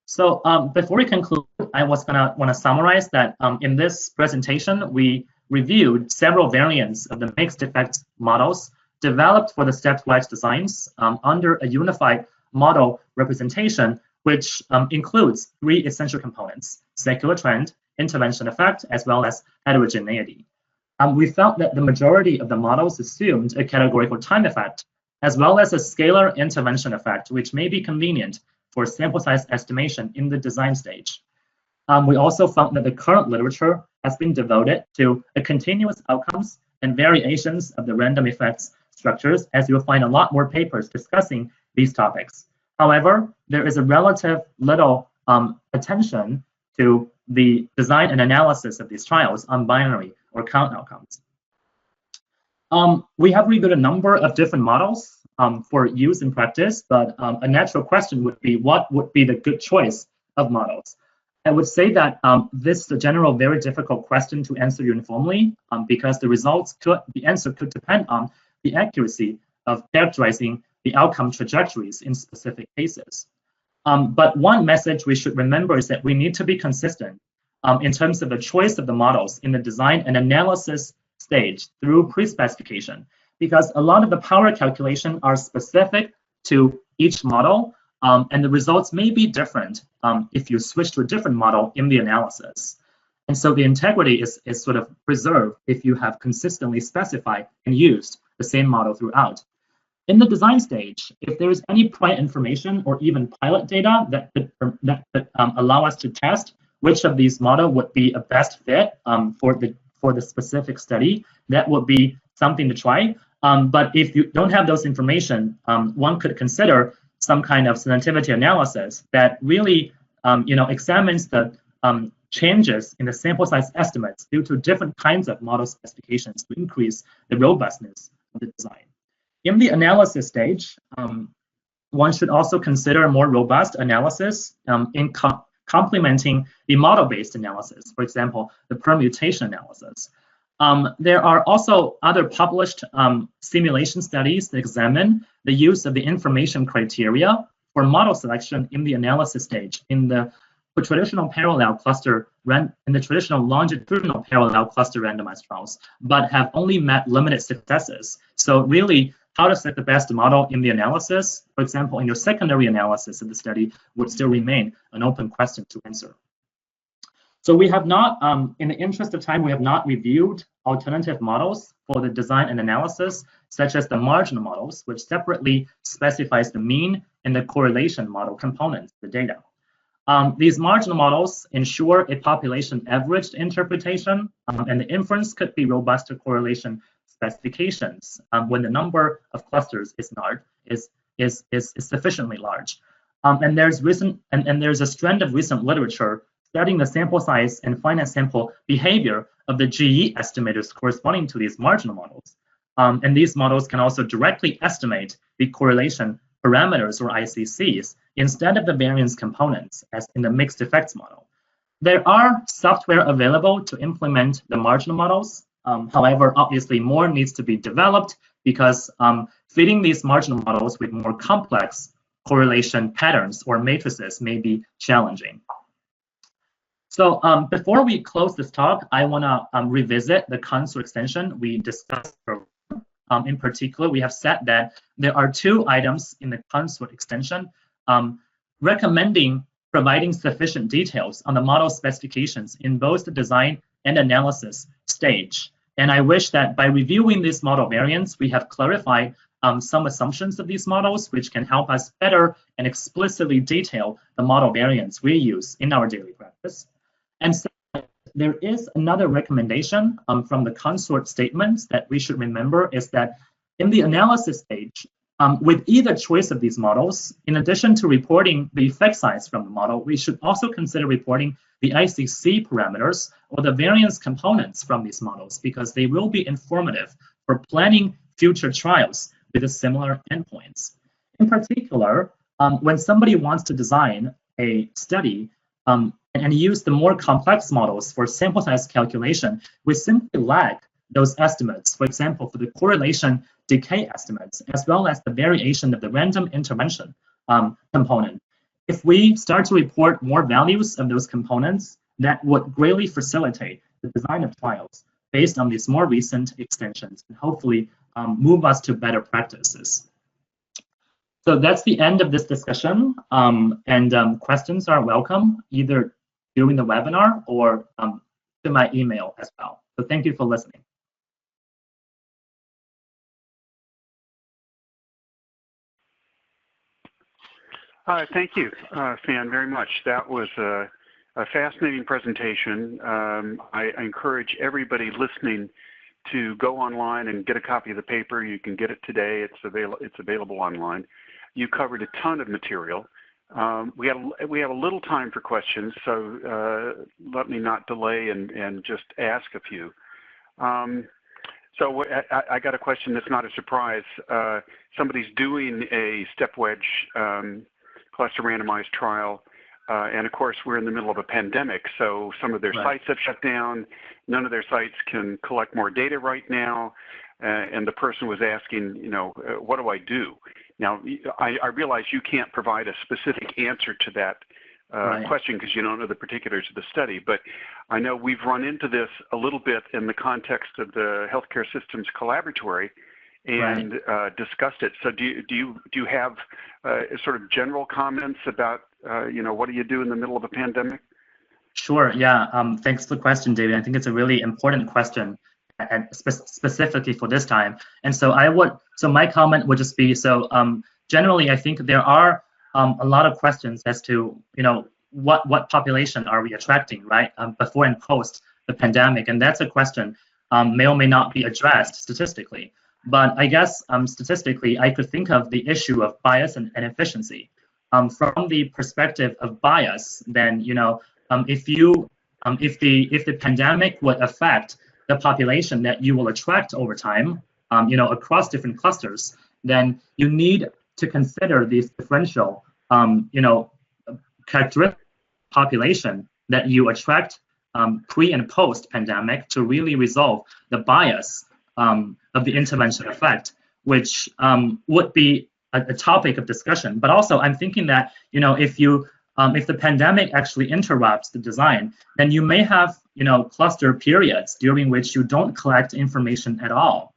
So before we conclude, I want to summarize that in this presentation, we reviewed several variants of the mixed effect models developed for the stepped wedge designs under a unified model representation, which includes 3 essential components: secular trend, intervention effect, as well as heterogeneity. We found that the majority of the models assumed a categorical time effect, as well as a scalar intervention effect, which may be convenient for sample size estimation in the design stage. We also found that the current literature has been devoted to the continuous outcomes and variations of the random effects structures, as you'll find a lot more papers discussing these topics. However, there is a relative little attention to the design and analysis of these trials on binary or count outcomes. We have reviewed a number of different models for use in practice, but a natural question would be, what would be the good choice of models? I would say that this is a general, very difficult question to answer uniformly because the answer could depend on the accuracy of characterizing the outcome trajectories in specific cases. But one message we should remember is that we need to be consistent in terms of the choice of the models in the design and analysis stage through pre-specification, because a lot of the power calculation are specific to each model, And the results may be different if you switch to a different model in the analysis. And so the integrity is sort of preserved if you have consistently specified and used the same model throughout. In the design stage, if there is any prior information or even pilot data that could allow us to test which of these models would be a best fit for the specific study, that would be something to try. But if you don't have those information, one could consider some kind of sensitivity analysis that really examines the changes in the sample size estimates due to different kinds of model specifications to increase the robustness of the design. In the analysis stage, one should also consider more robust analysis in complementing the model-based analysis, for example, the permutation analysis. There are also other published simulation studies that examine the use of the information criteria for model selection in the analysis stage in the traditional parallel cluster in the traditional longitudinal parallel cluster randomized trials, but have only met limited successes. So really, how to select the best model in the analysis, for example, in your secondary analysis of the study, would still remain an open question to answer. So we have not, in the interest of time, we have not reviewed alternative models for the design and analysis, such as the marginal models, which separately specifies the mean and the correlation model components of the data. These marginal models ensure a population averaged interpretation, and the inference could be robust to correlation specifications when the number of clusters is sufficiently large. And there's a strand of recent literature studying the sample size and finite sample behavior of the GE estimators corresponding to these marginal models. And these models can also directly estimate the correlation parameters or ICCs instead of the variance components as in the mixed effects model. There are software available to implement the marginal models. However, obviously more needs to be developed because fitting these marginal models with more complex correlation patterns or matrices may be challenging. So before we close this talk, I want to revisit the Cont'd extension we discussed. In particular, we have said that there are two items in the Cont'd extension recommending providing sufficient details on the model specifications in both the design and analysis stage. And I wish that by reviewing these model variants, we have clarified some assumptions of these models, which can help us better and explicitly detail the model variants we use in our daily practice. And so there is another recommendation from the Cont'd statements that we should remember is that in the analysis stage, with either choice of these models, in addition to reporting the effect size from the model, we should also consider reporting the ICC parameters or the variance components from these models because they will be informative for planning future trials with a similar endpoints. In particular, when somebody wants to design a study and use the more complex models for sample size calculation, we simply lack those estimates, for example, for the correlation decay estimates, as well as the variation of the random intervention component. If we start to report more values of those components, that would greatly facilitate the design of trials based on these more recent extensions and hopefully move us to better practices. So that's the end of this discussion, and questions are welcome either during the webinar or to my email as well. So thank you for listening. Thank you, Fan, very much. That was a fascinating presentation. I encourage everybody listening to go online and get a copy of the paper. You can get it today. It's available online. You covered a ton of material. We have a little time for questions, so let me not delay and just ask a few. So I got a question that's not a surprise. Somebody's doing a step wedge cluster randomized trial, and of course we're in the middle of a pandemic, so some of their sites have shut down. None of their sites can collect more data right now, and the person was asking, what do I do? Now, I realize you can't provide a specific answer to that question because you don't know the particulars of the study, but I know we've run into this a little bit in the context of the Healthcare Systems Collaboratory, and discussed it. So do you have sort of general comments about what do you do in the middle of a pandemic? Sure. Yeah. Thanks for the question, David. I think it's a really important question, and specifically for this time. And so my comment would just be, generally, I think there are a lot of questions as to, what population are we attracting, right? Before and post the pandemic. And that's a question may or may not be addressed statistically. But I guess statistically, I could think of the issue of bias and efficiency. From the perspective of bias, then, if the pandemic would affect the population that you will attract over time, across different clusters, then you need to consider these differential, characteristic population that you attract pre and post pandemic to really resolve the bias of the intervention effect, which would be a topic of discussion. But also, I'm thinking that if the pandemic actually interrupts the design, then you may have cluster periods during which you don't collect information at all,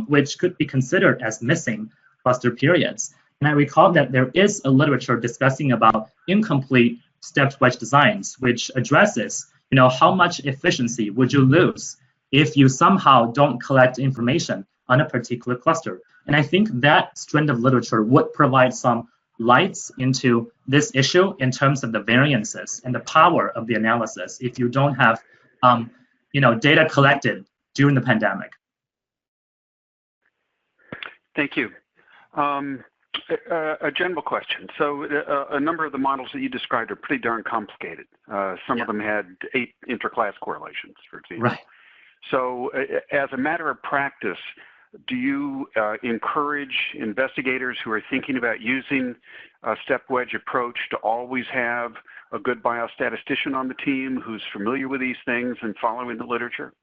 which could be considered as missing cluster periods. And I recall that there is a literature discussing about incomplete stepped wedge designs, which addresses how much efficiency would you lose if you somehow don't collect information on a particular cluster. And I think that strand of literature would provide some lights into this issue in terms of the variances and the power of the analysis if you don't have data collected during the pandemic. Thank you. A general question. So a number of the models that you described are pretty darn complicated. Some of them had 8 interclass correlations, for example. Right. So as a matter of practice, do you encourage investigators who are thinking about using a step wedge approach to always have a good biostatistician on the team who's familiar with these things and following the literature?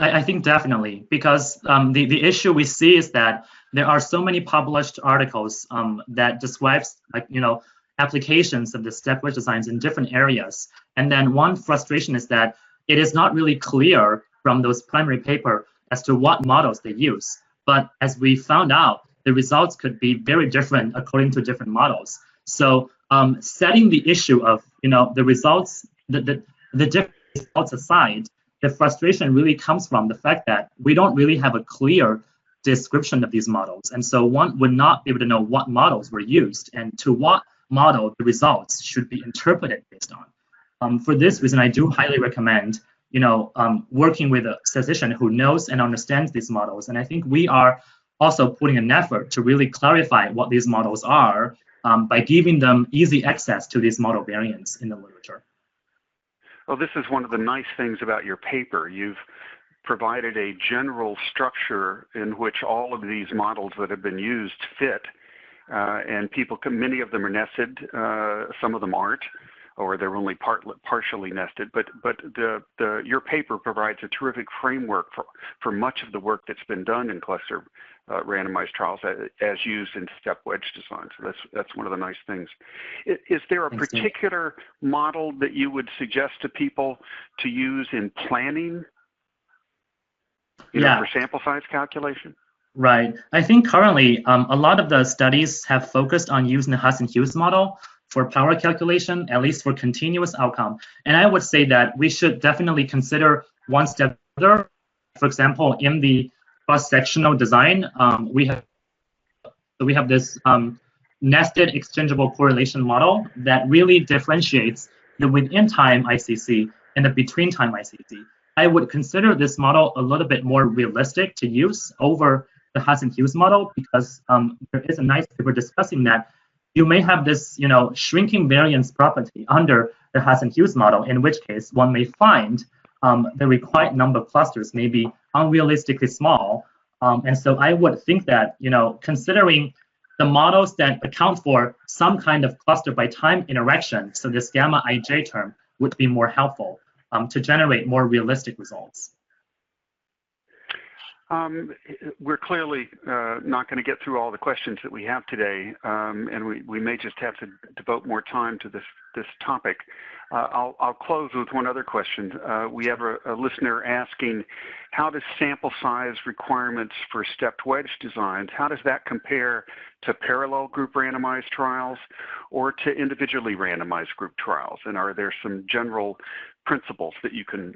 I think definitely, because the issue we see is that there are so many published articles that describes applications of the step wedge designs in different areas. And then one frustration is that it is not really clear from those primary paper as to what models they use. But as we found out, the results could be very different according to different models. So setting the issue of the results, the different results aside, the frustration really comes from the fact that we don't really have a clear description of these models. And so one would not be able to know what models were used and to what model the results should be interpreted based on. For this reason, I do highly recommend working with a statistician who knows and understands these models. And I think we are also putting an effort to really clarify what these models are by giving them easy access to these model variants in the literature. Well, this is one of the nice things about your paper. You've provided a general structure in which all of these models that have been used fit, and many of them are nested, some of them aren't, or they're only partially nested. But your paper provides a terrific framework for much of the work that's been done in cluster randomized trials as used in step wedge design. So that's one of the nice things. Is there a particular model that you would suggest to people to use in planning, for sample size calculation? Right. I think currently a lot of the studies have focused on using the Hussey and Hughes model for power calculation, at least for continuous outcome. And I would say that we should definitely consider one step further. For example, in the cross-sectional design, we have this nested exchangeable correlation model that really differentiates the within time ICC and the between time ICC. I would consider this model a little bit more realistic to use over the Hussey and Hughes model because there is a nice paper discussing that you may have this, shrinking variance property under the Hussey and Hughes model, in which case one may find the required number of clusters may be unrealistically small. And so I would think that, considering the models that account for some kind of cluster by time interaction, so this gamma ij term would be more helpful to generate more realistic results. We're clearly not going to get through all the questions that we have today, and we may just have to devote more time to this topic. I'll close with one other question. We have a listener asking, how does sample size requirements for stepped wedge designs, how does that compare to parallel group randomized trials or to individually randomized group trials? And are there some general principles that you can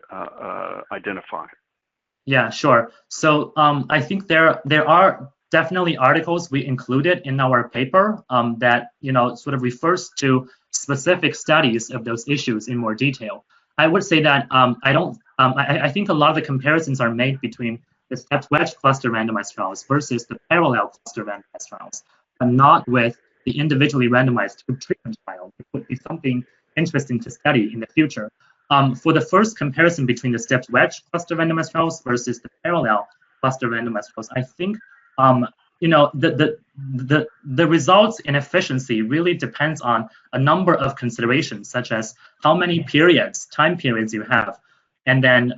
identify? Yeah, sure. So I think there are definitely articles we included in our paper that sort of refers to specific studies of those issues in more detail. I would say that I think a lot of the comparisons are made between the stepped wedge cluster randomized trials versus the parallel cluster randomized trials, but not with the individually randomized group treatment trial. It would be something interesting to study in the future. For the first comparison between the stepped wedge cluster randomized trials versus the parallel cluster randomized trials, I think the results in efficiency really depends on a number of considerations, such as how many time periods you have, and then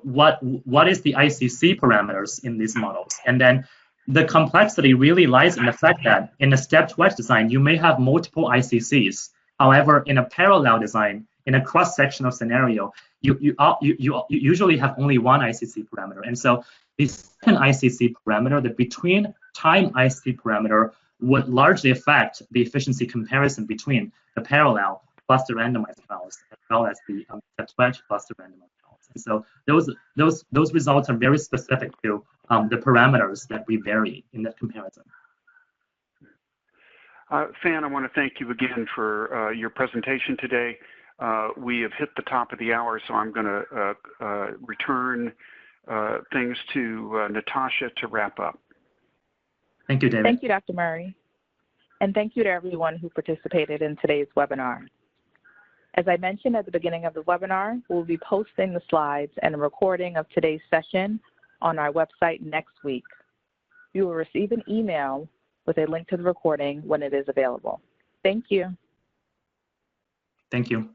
what is the ICC parameters in these models, and then the complexity really lies in the fact that in a stepped wedge design you may have multiple ICCs. However, in a parallel design, in a cross-sectional scenario, you usually have only one ICC parameter. And so the second ICC parameter, the between time ICC parameter, would largely affect the efficiency comparison between the parallel cluster randomized trials as well as the stepped wedge cluster randomized trials. And so those results are very specific to the parameters that we vary in that comparison. Fan, I want to thank you again for your presentation today. We have hit the top of the hour, so I'm going to return things to Natasha to wrap up. Thank you, David. Thank you, Dr. Murray. And thank you to everyone who participated in today's webinar. As I mentioned at the beginning of the webinar, we'll be posting the slides and a recording of today's session on our website next week. You will receive an email with a link to the recording when it is available. Thank you. Thank you.